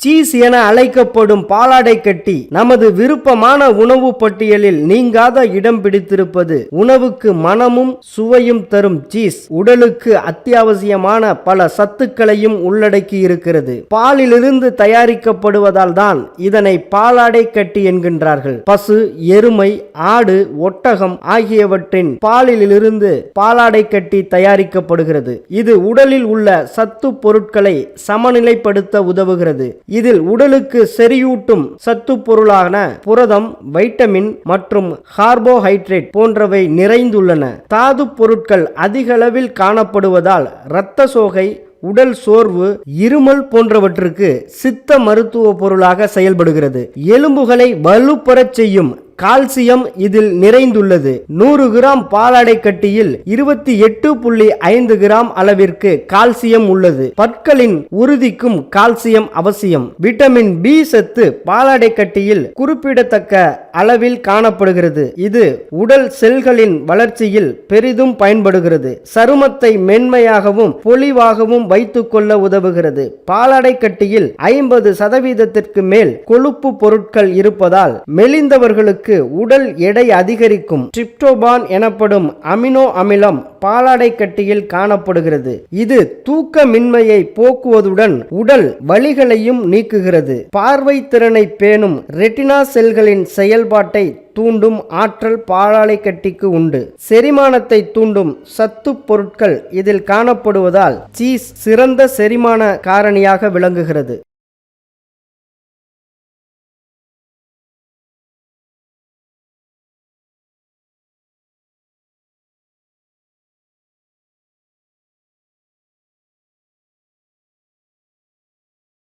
Cheese என அழைக்கப்படும் பாலாடை கட்டி நமது விருப்பமான உணவு பட்டியலில் நீங்காத இடம் பிடித்திருப்பது. உணவுக்கு மனமும் சுவையும் தரும் சீஸ் உடலுக்கு அத்தியாவசியமான பல சத்துக்களையும் உள்ளடக்கி இருக்கிறது. பாலிலிருந்து தயாரிக்கப்படுவதால் தான் இதனை பாலாடை கட்டி என்கின்றார்கள். பசு, எருமை, ஆடு, ஒட்டகம் ஆகியவற்றின் பாலிலிருந்து பாலாடை கட்டி தயாரிக்கப்படுகிறது. இது உடலில் உள்ள சத்து பொருட்களை சமநிலைப்படுத்த உதவுகிறது. இதில் உடலுக்கு செறியூட்டும் சத்து பொருளான புரதம், வைட்டமின் மற்றும் கார்போஹைட்ரேட் போன்றவை நிறைந்துள்ளன. தாது பொருட்கள் அதிக அளவில் காணப்படுவதால் இரத்த சோகை, உடல் சோர்வு, இருமல் போன்றவற்றுக்கு சித்த மருத்துவ பொருளாக செயல்படுகிறது. எலும்புகளை வலுப்பெறச் செய்யும் கால்சியம் இதில் நிறைந்துள்ளது. 100 கிராம் பாலாடை கட்டியில் 28.5 கிராம் அளவிற்கு கால்சியம் உள்ளது. பற்களின் உறுதிக்கும் கால்சியம் அவசியம். விட்டமின் பி சத்து பாலாடை கட்டியில் குறிப்பிடத்தக்க அளவில் காணப்படுகிறது. இது உடல் செல்களின் வளர்ச்சியில் பெரிதும் பயன்படுகிறது. சருமத்தை மென்மையாகவும் பொலிவாகவும் வைத்துக் கொள்ள உதவுகிறது. பாலாடை கட்டியில் 50% மேல் கொழுப்பு பொருட்கள் இருப்பதால் மெலிந்தவர்களுக்கு உடல் எடை அதிகரிக்கும் டிரிப்டோபான் எனப்படும் அமினோ அமிலம் பாலாடை கட்டியில் காணப்படுகிறது. இது தூக்கமின்மையை போக்குவதுடன் உடல் வலிகளையும் நீக்குகிறது. பார்வை திறனை பேணும் ரெட்டினா செல்களின் செயல்பாட்டை தூண்டும் ஆற்றல் பாலாடை கட்டிக்கு உண்டு. செரிமானத்தை தூண்டும் சத்து பொருட்கள் இதில் காணப்படுவதால் சீஸ் சிறந்த செரிமான காரணியாக விளங்குகிறது.